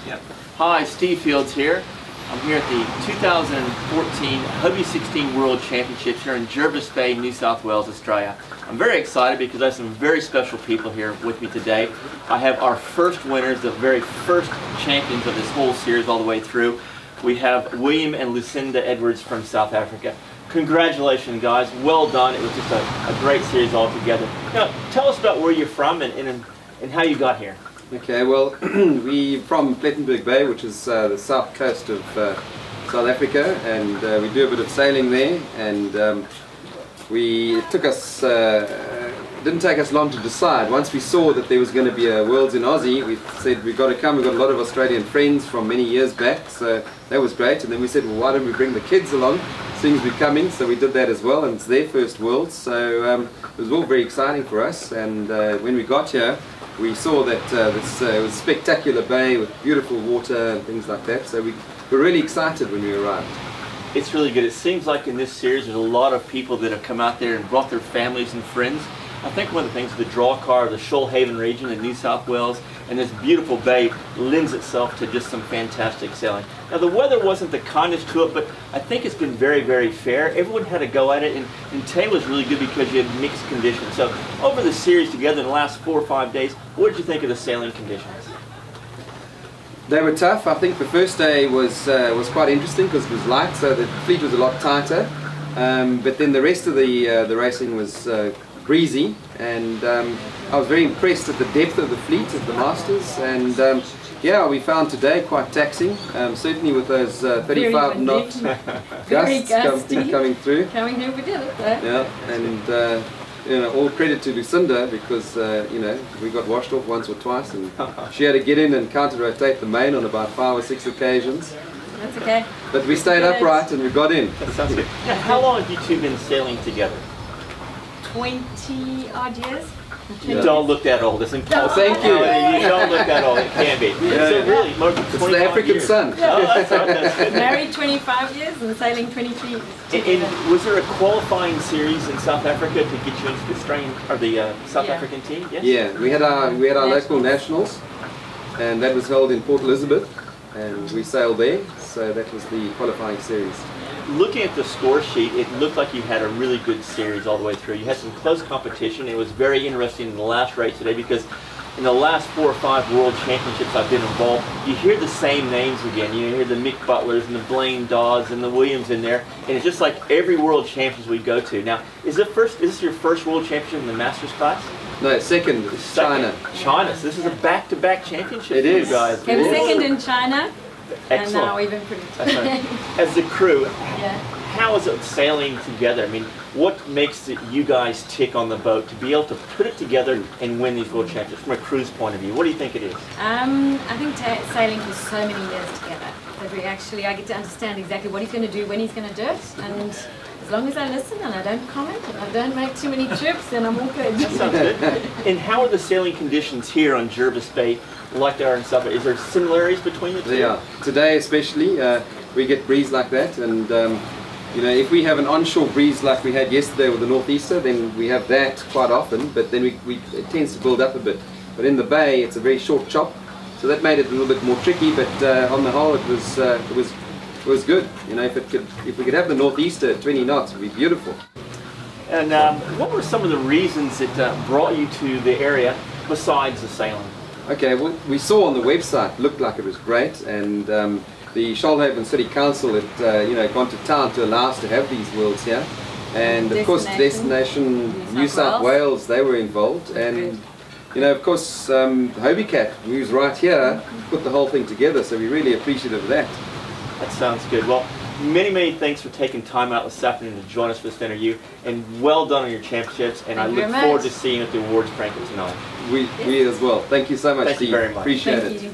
Yep. Hi, Steve Fields here. I'm here at the 2014 Hobie 16 World Championships here in Jervis Bay, New South Wales, Australia. I'm very excited because I have some very special people here with me today. I have our first winners, the very first champions of this whole series all the way through. We have William and Lucinda Edwards from South Africa. Congratulations, guys. Well done. It was just a great series altogether. Now, tell us about where you're from and how you got here. Okay, well, we're from Plettenberg Bay, which is the south coast of South Africa, and we do a bit of sailing there, and it didn't take us long to decide. Once we saw that there was going to be a Worlds in Aussie, we said we've got to come. We've got a lot of Australian friends from many years back, so that was great. And then we said, well, why don't we bring the kids along, seeing as we're coming? So we did that as well, and it's their first Worlds, so it was all very exciting for us. And when we got here, we saw that it was a spectacular bay with beautiful water and things like that, so we were really excited when we arrived. It's really good. It seems like in this series there's a lot of people that have come out there and brought their families and friends. I think one of the things, the draw card of the Shoalhaven region in New South Wales and this beautiful bay lends itself to just some fantastic sailing. Now the weather wasn't the kindest to it, but I think it's been very, very fair. Everyone had a go at it, and today was really good because you had mixed conditions. So over the series together in the last 4 or 5 days, what did you think of the sailing conditions? They were tough. I think the first day was quite interesting because it was light, so the fleet was a lot tighter. But then the rest of the racing was breezy, and I was very impressed at the depth of the fleet at the Masters, and yeah, we found today quite taxing, certainly with those 35 knot gusts coming through. Coming here, we did it though. Yeah, and you know, all credit to Lucinda because you know, we got washed off once or twice, and she had to get in and counter-rotate the main on about 5 or 6 occasions. That's okay. But we stayed upright and we got in. That sounds good. Now, how long have you two been sailing together? 20 odd years. You don't look that old. Isn't oh, thank you. You don't look that old. It can be. Yeah, so really, it's the African sun. Oh, that's right. That's good. Married 25 years and sailing 23 years. And was there a qualifying series in South Africa to get you into the Australian or the South African team? Yes. Yeah, we had our local nationals, and that was held in Port Elizabeth, and we sailed there. So that was the qualifying series. Looking at the score sheet, it looked like you had a really good series all the way through. You had some close competition. It was very interesting in the last race today because in the last 4 or 5 World Championships I've been involved, you hear the same names again. You hear the Mick Butlers and the Blaine Dawes and the Williams in there, and it's just like every World Championships we go to. Now, is this your first World Championship in the Masters class? No, second. China. China. So this is a back-to-back championship. It is. You guys. Came second in China. Excellent. And now we've improved. That's right. As the crew, yeah. How is it sailing together? I mean, what makes you guys tick on the boat to be able to put it together and win these World Championships from a crew's point of view? What do you think it is? I think sailing for so many years together that I get to understand exactly what he's going to do, when he's going to do it, and as long as I listen and I don't comment and I don't make too many trips, then I'm all good. That sounds good. And how are the sailing conditions here on Jervis Bay like they are in South Africa? Is there similarities between the two? Yeah. Today especially, we get breeze like that, and you know, if we have an onshore breeze like we had yesterday with the northeaster, then we have that quite often, but then it tends to build up a bit. But in the bay, it's a very short chop, so that made it a little bit more tricky. But on the whole, it was good. You know, if we could have the northeaster at 20 knots, it would be beautiful. And what were some of the reasons that brought you to the area besides the sailing? Okay, well, we saw on the website, looked like it was great, and the Shoalhaven City Council had you know, gone to town to allow us to have these Worlds here, and of course Destination New South Wales, they were involved, and you know, of course Hobie Cat, who's right here, put the whole thing together, so we're really appreciative of that. That sounds good. Well, many thanks for taking time out this afternoon to join us for this interview, and well done on your championships, and I look forward to seeing you at the awards banquet tonight. We as well. Thank you so much, Steve. Thank you very much. Appreciate it. Thank you.